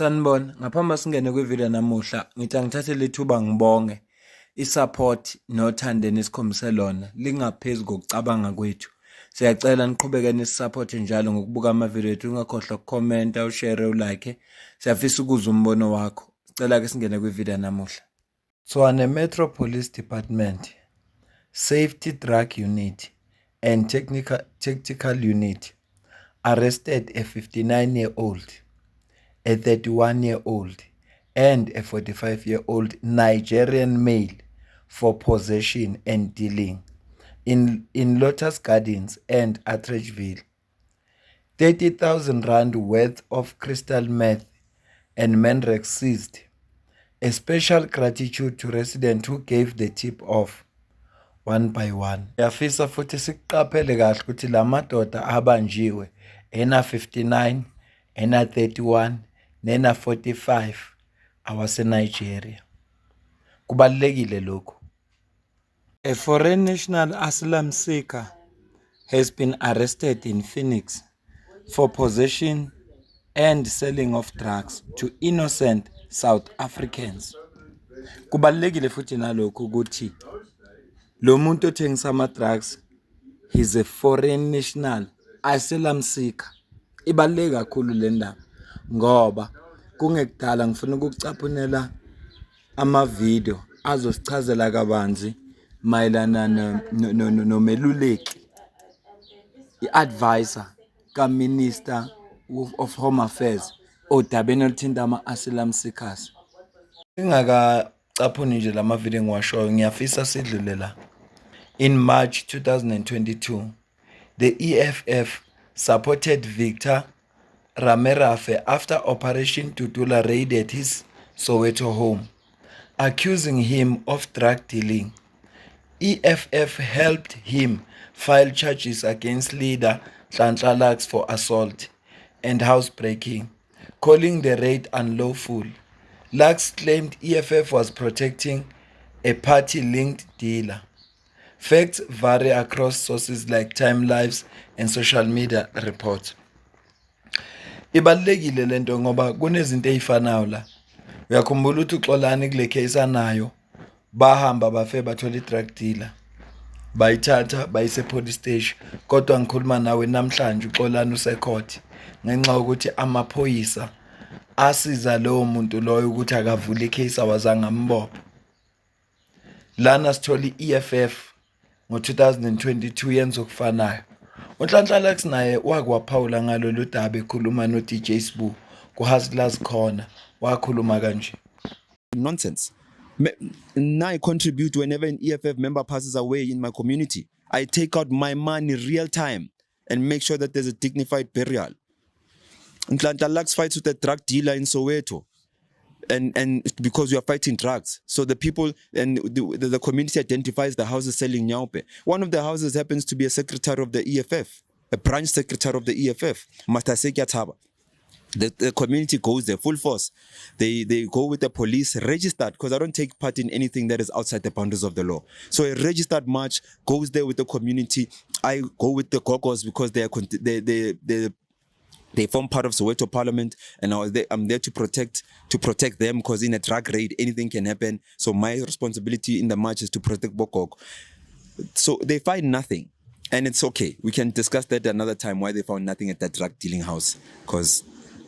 Sanibona, ngaphambi singene kwivideo namuhla, ngithi angithathe lethuba ngibonge i-support nothando enikhombise lona lingaphezu kokucabanga kwethu. Siyacela niqhubeke nisupporte njalo ngokubuka amavideo ethu, ungakhohlwa ukukhomenta, ushare, ulike. Siyafisa ukuzwa umbono wakho. Sicela ke singene kwivideo namuhla. Tshwane Metro Police Department, Safety Drug Unit and Tactical Unit arrested a 59-year-old, a 31-year-old and a 45-year-old Nigerian male for possession and dealing in Lotus Gardens and Atteridgeville. 30,000 rand worth of crystal meth and Mandrax seized. A special gratitude to residents who gave the tip off one by one. Yafisa futhi siqaphele kahle ukuthi la madoda abanjiwe ena 59, ena 31, nena 45 awase Nigeria. Kubalekile lokho. A foreign national asylum seeker has been arrested in Phoenix for possession and selling of drugs to innocent South Africans. Kubalekile futhi nalokho ukuthi lo muntu othengisa ama drugs he's a foreign national asylum seeker. Ibaleka kakhulu le ndaba ngoba kungekudala ngifuna ukucaphunela ama video azosichazela kabanzi mayelana nomeluleki i-advisor ka-Minister of Home Affairs odabeni oluthinta ama-asylum seekers. Ingakacaphuni nje lama video ngiwashoyo, ngiyafisa sidlule la. In March 2022, the EFF supported Victor Ramerafe after Operation Tutula raided his Soweto home, accusing him of drug dealing. EFF helped him file charges against leader Nhlanhla Lux for assault and housebreaking, calling the raid unlawful. Lux claimed EFF was protecting a party-linked dealer. Facts vary across sources like Time Lives and social media reports. Ibalekile lento ngoba kunezinto ezifanayo la. Uyakhumbula ukuthi uXolani kule case anayo bahamba bafe bathola i-drug dealer, bayithatha bayise police station, kodwa ngikhuluma nawe namhlanje uXolani usecourt ngenxa ukuthi amaphoyisa asiza lowo muntu loyo ukuthi akavule icase awazange ambopha. Lana sithola i-EFF ngo-2022 yenza okufanayo. uNhlanhla Lux naye wakwaphawula ngalolu daba ekhuluma no-DJ Sbu ku-Hustlers Corner, wakhuluma kanje. Nonsense. Now I contribute whenever an EFF member passes away in my community. I take out my money real time and make sure that there's a dignified burial. Nhlanhla Lux fights with a drug dealer in Soweto, and because we are fighting drugs, so the people and the community identifies the houses selling nyaupe. One of the houses happens to be a secretary of the EFF, a branch secretary of the EFF, Mataseki Ataba. The community goes there full force. They go with the police registered, because I don't take part in anything that is outside the boundaries of the law. So a registered march goes there with the community. I go with the Gogos because they form part of Soweto Parliament, and I'm there to protect them, because in a drug raid anything can happen. So my responsibility in the march is to protect Bokok. So they find nothing, and it's okay. We can discuss that another time, why they found nothing at that drug dealing house, because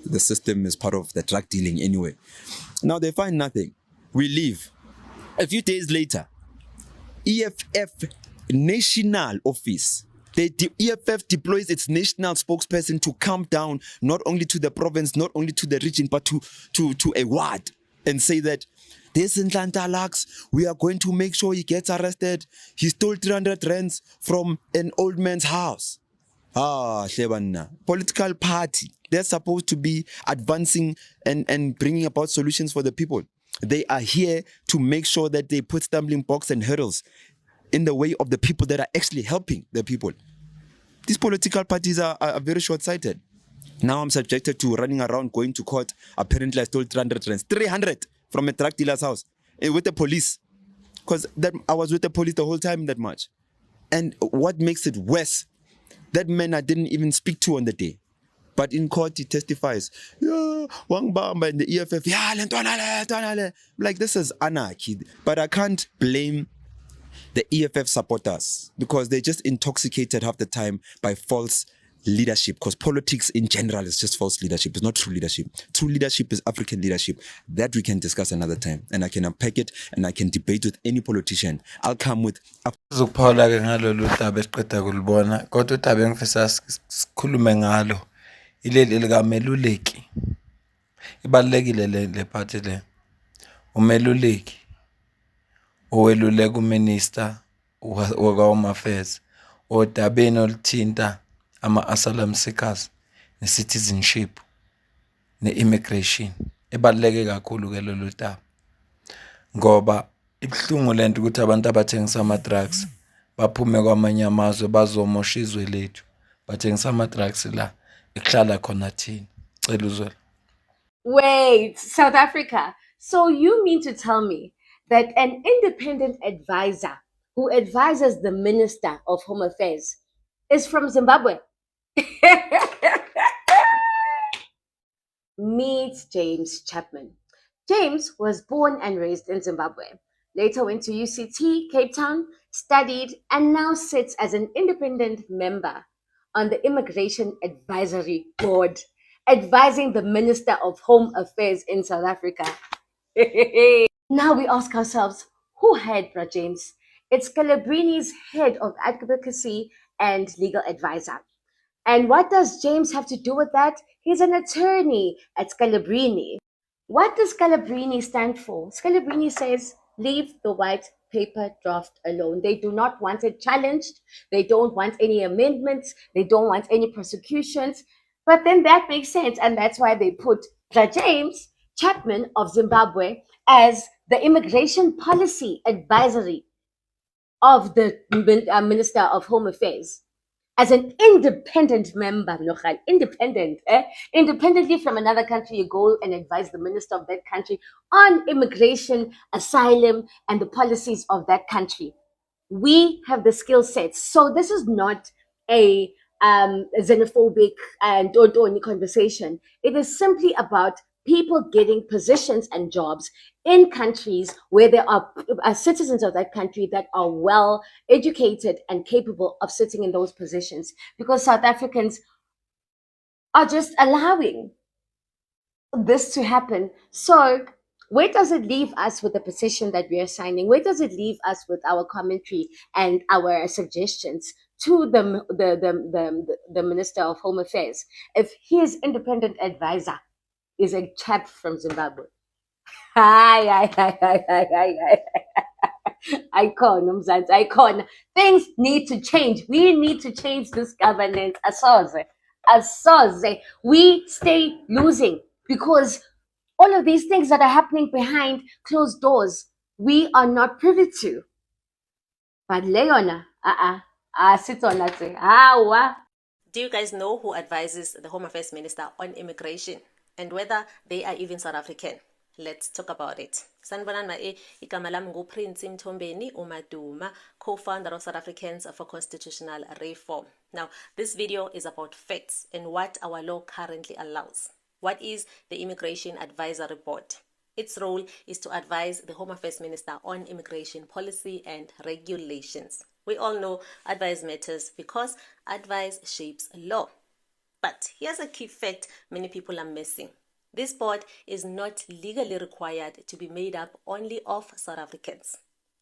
the system is part of the drug dealing anyway. Now they find nothing. We leave. A few days later, EFF national office, the EFF deploys its national spokesperson to come down not only to the province, not only to the region, but to a ward, and say that this Nhlanhla Lux, we are going to make sure he gets arrested. He stole 300 rands from an old man's house. Shebanna. Political party. They're supposed to be advancing and bringing about solutions for the people. They are here to make sure that they put stumbling blocks and hurdles in the way of the people that are actually helping the people. These political parties are very short-sighted. Now I'm subjected to running around, going to court. Apparently I stole 300 rands. 300 from a drug dealer's house with the police. Because I was with the police the whole time in that march. And what makes it worse, that man I didn't even speak to on the day. But in court, he testifies, yeah, Wang Bamba and the EFF, yeah, le. Like, this is anarchy. But I can't blame the EFF supporters because they're just intoxicated half the time by false leadership, because politics in general is just false leadership. It's not true leadership. True leadership is African leadership. That we can discuss another time, and I can unpack it and I can debate with any politician. I'll come with Ukuphawula-ke ngalolu daba esiqeda kulibona kodwa udaba engifisa sikhulume ngalo ileli likameluleki. Ibalulekile le part le. Umeluleki oweluleka uMinister waka-Home Affairs odabeni oluthinta ama-asylum seekers ne-citizenship ne-immigration. Ibaluleke kakhulu-ke lolu daba ngoba ibuhlungu lento ukuthi abantu abathengisa ama-drugs baphume kwamanye amazwe bazomosha izwe lethu bathengisa ama-drugs la ekuhlala khona thina. Cela uzwela. Wait, South Africa. So you mean to tell me that an independent advisor who advises the Minister of Home Affairs is from Zimbabwe? Meet James Chapman. James was born and raised in Zimbabwe. Later went to UCT, Cape Town, studied, and now sits as an independent member on the Immigration Advisory Board, advising the Minister of Home Affairs in South Africa. Now we ask ourselves, who hired Bra James? It's Scalabrini's head of advocacy and legal advisor. And what does James have to do with that? He's an attorney at Scalabrini. What does Scalabrini stand for? Scalabrini says, leave the white paper draft alone. They do not want it challenged. They don't want any amendments. They don't want any prosecutions. But then that makes sense. And that's why they put James Chapman of Zimbabwe as the immigration policy advisory of the Minister of Home Affairs. As an independent member, independently from another country, you go and advise the minister of that country on immigration, asylum, and the policies of that country. We have the skill sets. So this is not a xenophobic and don't conversation. It is simply about people getting positions and jobs in countries where there are citizens of that country that are well educated and capable of sitting in those positions, because South Africans are just allowing this to happen. So where does it leave us with the petition that we are signing? Where does it leave us with our commentary and our suggestions to the Minister of Home Affairs if his independent advisor is a chap from Zimbabwe? Icon. Things need to change. We need to change this governance. Asoze. We stay losing because all of these things that are happening behind closed doors, we are not privy to. But Leona, sit on that. Do you guys know who advises the Home Affairs Minister on immigration and whether they are even South African? Let's talk about it. Sanibonani igama lami nguPrince Mthombeni uMaduma, co-founder of South Africans for Constitutional Reform. Now, this video is about facts and what our law currently allows. What is the Immigration Advisory Board? Its role is to advise the Home Affairs Minister on immigration policy and regulations. We all know advice matters because advice shapes law. But here's a key fact many people are missing. This board is not legally required to be made up only of South Africans.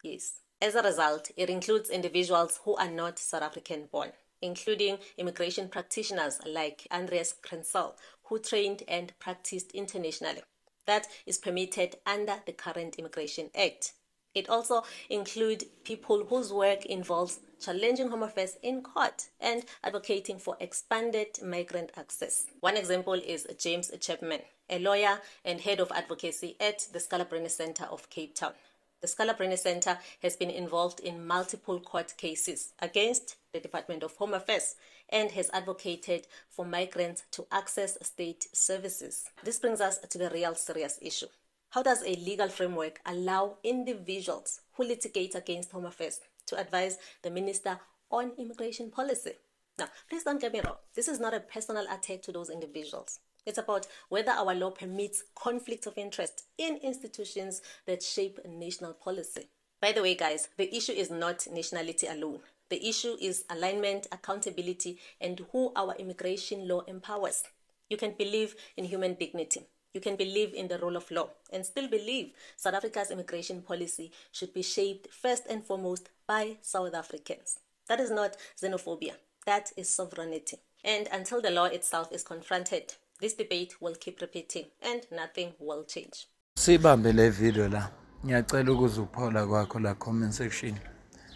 Yes. As a result, it includes individuals who are not South African born, including immigration practitioners like Andreas Krensel, who trained and practiced internationally. That is permitted under the current Immigration Act. It also includes people whose work involves challenging Home Affairs in court and advocating for expanded migrant access. One example is James Chapman, a lawyer and head of advocacy at the Scalabrini Center of Cape Town. The Scalabrini Center has been involved in multiple court cases against the Department of Home Affairs and has advocated for migrants to access state services. This brings us to the real serious issue. How does a legal framework allow individuals who litigate against Home Affairs to advise the Minister on immigration policy? Now, please don't get me wrong. This is not a personal attack to those individuals. It's about whether our law permits conflict of interest in institutions that shape national policy. By the way, guys, the issue is not nationality alone. The issue is alignment, accountability, and who our immigration law empowers. You can believe in human dignity. You can believe in the rule of law and still believe South Africa's immigration policy should be shaped first and foremost by South Africans. That is not xenophobia. That is sovereignty. And until the law itself is confronted, this debate will keep repeating and nothing will change. Sibambe le video la. Ngiyacela ukuzuphola kwakho la comment section.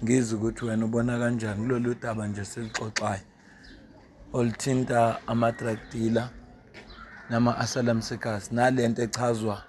Ngizwe ukuthi wena ubona kanjani kulolu daba nje silixoxayo. Oluthinta ama-drug dealer nama-asylum seekers nalento echazwa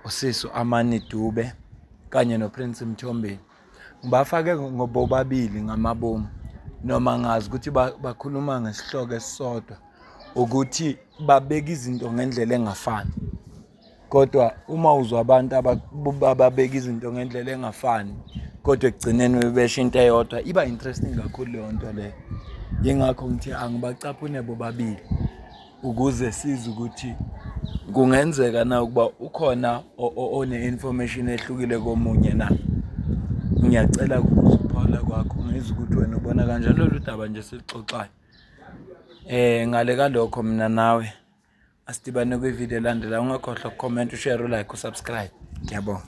uSiso Amani Dube kanye noPrince Mthombeni. Ngibafake ngobobabili ngamabomu noma ngazi ukuthi bakhuluma ngesihloko esisodwa ukuthi babeka izinto ngendlela engafani. Kodwa uma uzwa abantu ababeka izinto ngendlela engafani kodwa ekugcineni besho into eyodwa iba interesting kakhulu leyo nto leyo. Yingakho ngithi angibacaphune bobabili ukuze size ukuthi kungenzeka na ukuba ukhona one-information ehlukile komunye na. Ngiyacela ukuziphola kwakho ngizwe ukuthi wena ubona kanjani lolu daba nje silixoxayo. Ngale kalokho mina nawe asidibane kwivideo elandelayo. Ungakhohlwa ucomment, ushare, ulike, usubscribe. Ngiyabonga.